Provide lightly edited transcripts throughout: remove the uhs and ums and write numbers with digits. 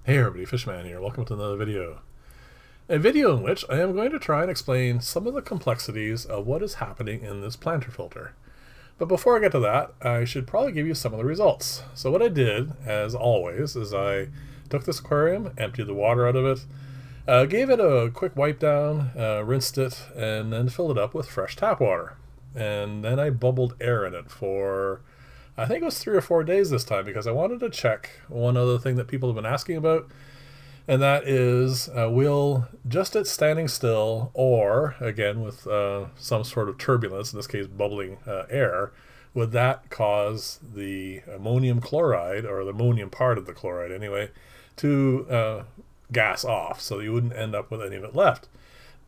Hey everybody, Fishman here. Welcome to another video. A video in which I am going to try and explain some of the complexities of what is happening in this planter filter. But before I get to that, I should probably give you some of the results. So what I did, as always, is I took this aquarium, emptied the water out of it, gave it a quick wipe down, rinsed it, and then filled it up with fresh tap water. And then I bubbled air in it for, I think it was 3 or 4 days this time, because I wanted to check one other thing that people have been asking about, and that is, will just it standing still, or again with some sort of turbulence, in this case bubbling air, would that cause the ammonium chloride, or the ammonium part of the chloride anyway, to gas off, so you wouldn't end up with any of it left.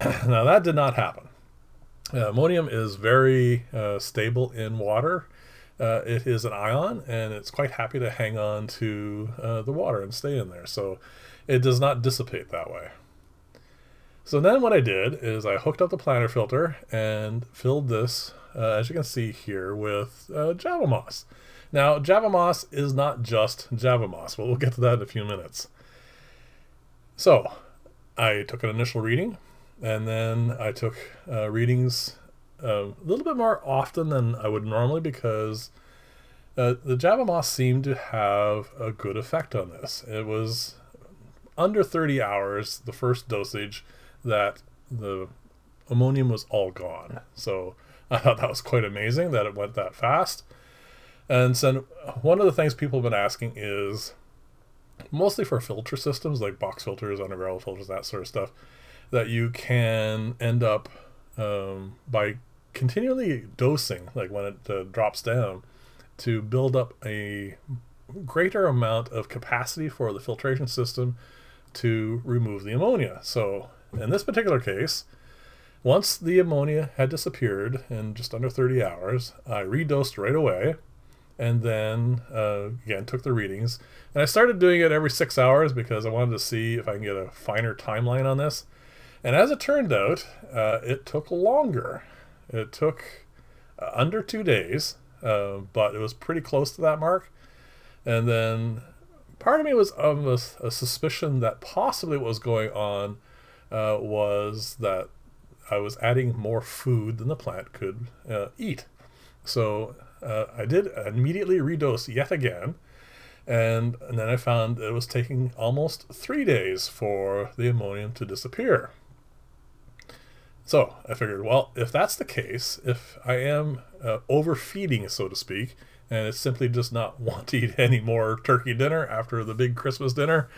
Now that did not happen. Ammonium is very stable in water. It is an ion, and it's quite happy to hang on to the water and stay in there, so it does not dissipate that way. So then what I did is I hooked up the planter filter and filled this, as you can see here, with Java moss. Now, Java moss is not just Java moss, but we'll get to that in a few minutes. So I took an initial reading, and then I took readings a little bit more often than I would normally, because the Java moss seemed to have a good effect on this. It was under 30 hours, the first dosage, that the ammonium was all gone. So I thought that was quite amazing that it went that fast. And so one of the things people have been asking is, mostly for filter systems like box filters, underbarrel filters, that sort of stuff, that you can end up by continually dosing, like when it drops down, to build up a greater amount of capacity for the filtration system to remove the ammonia. So in this particular case, once the ammonia had disappeared in just under 30 hours, I redosed right away, and then again took the readings. And I started doing it every 6 hours because I wanted to see if I can get a finer timeline on this. And as it turned out, it took longer. It took under 2 days, but it was pretty close to that mark. And then part of me was of a suspicion that possibly what was going on was that I was adding more food than the plant could eat. So I did immediately redose yet again, and then I found it was taking almost 3 days for the ammonium to disappear. So I figured, well, if that's the case, if I am overfeeding, so to speak, and it's simply just not want to eat any more turkey dinner after the big Christmas dinner,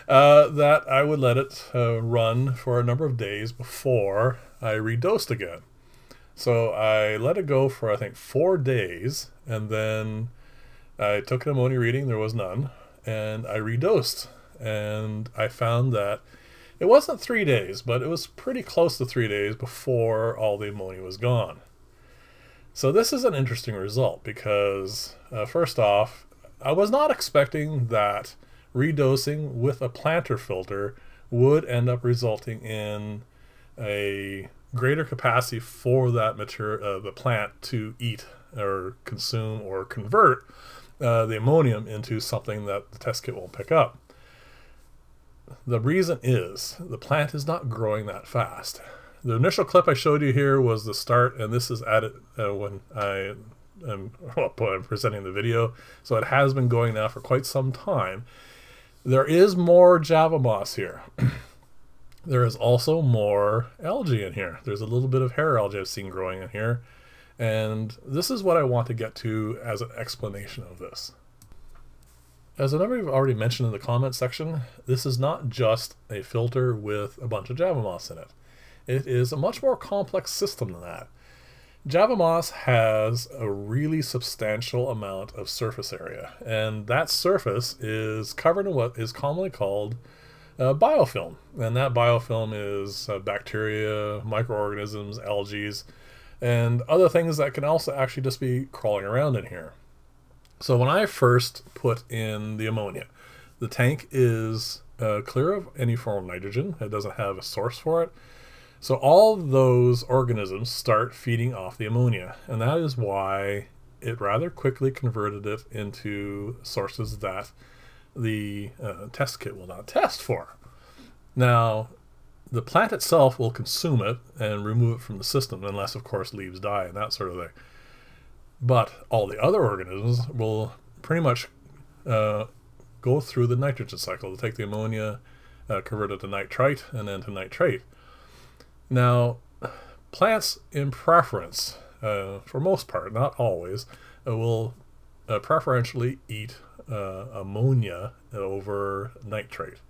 that I would let it run for a number of days before I redosed again. So I let it go for, I think, 4 days, and then I took an ammonia reading, there was none, and I redosed. And I found that it wasn't 3 days, but it was pretty close to 3 days before all the ammonia was gone. So this is an interesting result because, first off, I was not expecting that redosing with a planter filter would end up resulting in a greater capacity for that material, the plant, to eat or consume or convert the ammonium into something that the test kit won't pick up. The reason is the plant is not growing that fast. The initial clip I showed you here was the start, and this is at it when I'm presenting the video, so it has been going now for quite some time. There is more Java moss here. There is also more algae in here. There's a little bit of hair algae I've seen growing in here, and this is what I want to get to as an explanation of this. As a number of you have already mentioned in the comment section, this is not just a filter with a bunch of Java moss in it. It is a much more complex system than that. Java moss has a really substantial amount of surface area, and that surface is covered in what is commonly called biofilm. And that biofilm is bacteria, microorganisms, algae, and other things that can also actually just be crawling around in here. So when I first put in the ammonia, the tank is clear of any form of nitrogen. It doesn't have a source for it. So all those organisms start feeding off the ammonia, and that is why it rather quickly converted it into sources that the test kit will not test for. Now, the plant itself will consume it and remove it from the system, unless, of course, leaves die and that sort of thing. But all the other organisms will pretty much go through the nitrogen cycle. They'll take the ammonia, convert it to nitrite, and then to nitrate. Now, plants in preference, for most part, not always, will preferentially eat ammonia over nitrate.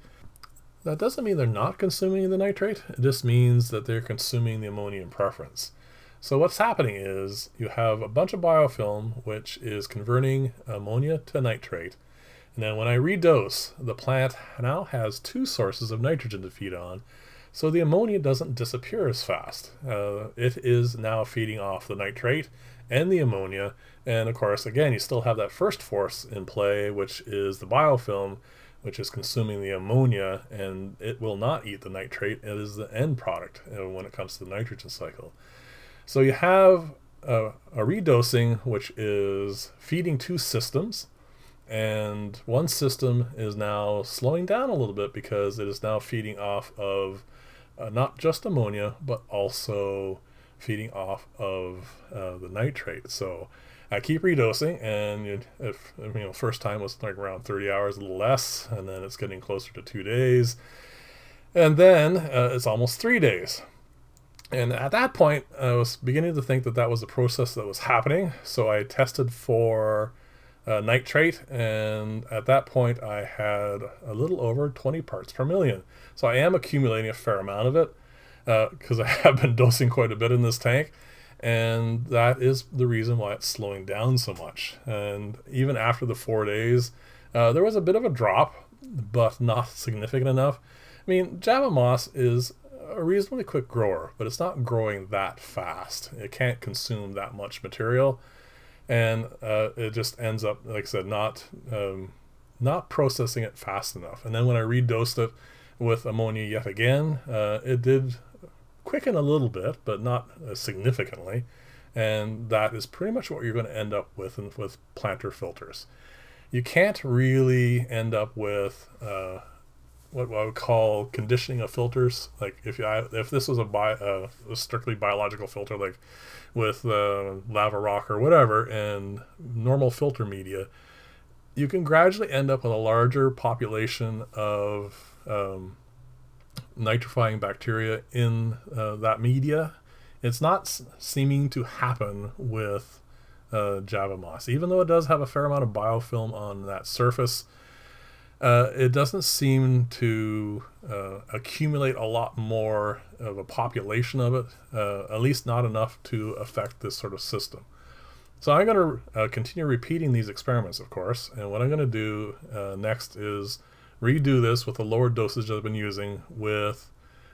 That doesn't mean they're not consuming the nitrate, it just means that they're consuming the ammonia in preference. So what's happening is you have a bunch of biofilm which is converting ammonia to nitrate, and then when I redose, the plant now has two sources of nitrogen to feed on, so the ammonia doesn't disappear as fast. It is now feeding off the nitrate and the ammonia, and of course again you still have that first force in play, which is the biofilm, which is consuming the ammonia, and it will not eat the nitrate. It is the end product when it comes to the nitrogen cycle. So you have a redosing which is feeding two systems, and one system is now slowing down a little bit because it is now feeding off of not just ammonia, but also feeding off of the nitrate. So I keep redosing, and if first time was like around 30 hours, a little less, and then it's getting closer to 2 days, and then it's almost 3 days. And at that point, I was beginning to think that that was the process that was happening. So I tested for nitrate, and at that point I had a little over 20 parts per million. So I am accumulating a fair amount of it because I have been dosing quite a bit in this tank, and that is the reason why it's slowing down so much. And even after the 4 days, there was a bit of a drop, but not significant enough. I mean, Java moss is a reasonably quick grower, but it's not growing that fast. It can't consume that much material, and it just ends up, like I said, not processing it fast enough. And then when I redosed it with ammonia yet again, it did quicken a little bit, but not significantly, and that is pretty much what you're going to end up with planter filters. You can't really end up with what I would call conditioning of filters. Like if this was a strictly biological filter, like with lava rock or whatever, and normal filter media, you can gradually end up with a larger population of nitrifying bacteria in that media. It's not seeming to happen with Java moss, even though it does have a fair amount of biofilm on that surface. It doesn't seem to accumulate a lot more of a population of it, at least not enough to affect this sort of system. So I'm going to continue repeating these experiments, of course, and what I'm going to do next is redo this with the lower dosage that I've been using with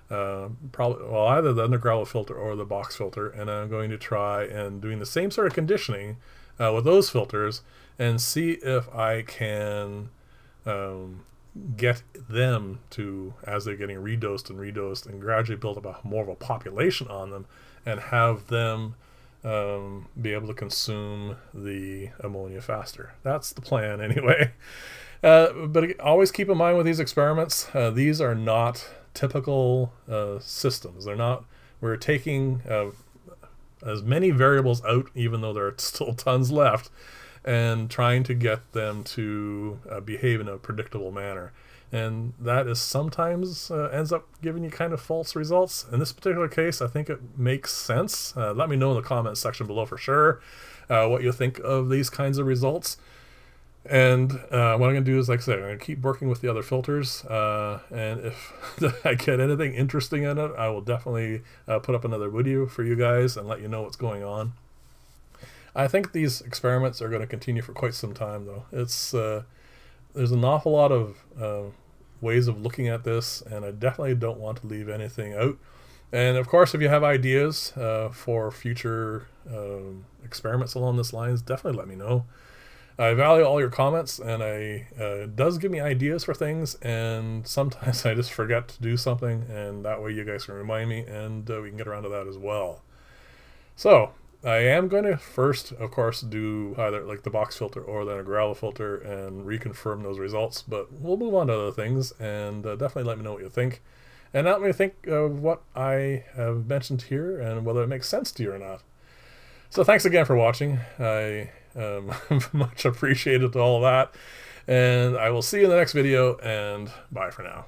either the underground filter or the box filter, and I'm going to try and doing the same sort of conditioning with those filters and see if I can get them to, as they're getting redosed and gradually build up more of a population on them, and have them be able to consume the ammonia faster. That's the plan anyway. But always keep in mind with these experiments, these are not typical systems. They're not, we're taking as many variables out, even though there are still tons left, and trying to get them to behave in a predictable manner. And that is sometimes ends up giving you kind of false results. In this particular case, I think it makes sense. Let me know in the comments section below for sure what you think of these kinds of results. And what I'm going to do is, like I said, I'm going to keep working with the other filters, and if I get anything interesting in it, I will definitely put up another video for you guys and let you know what's going on. I think these experiments are going to continue for quite some time, though. It's there's an awful lot of ways of looking at this, and I definitely don't want to leave anything out. And of course, if you have ideas for future experiments along this lines, definitely let me know. I value all your comments, and it does give me ideas for things, and sometimes I just forget to do something, and that way you guys can remind me, and we can get around to that as well. So I am going to first, of course, do either like the box filter or then a gravel filter and reconfirm those results, but we'll move on to other things, and definitely let me know what you think. And let me think of what I have mentioned here and whether it makes sense to you or not. So thanks again for watching. I much appreciated all of that. And I will see you in the next video, and bye for now.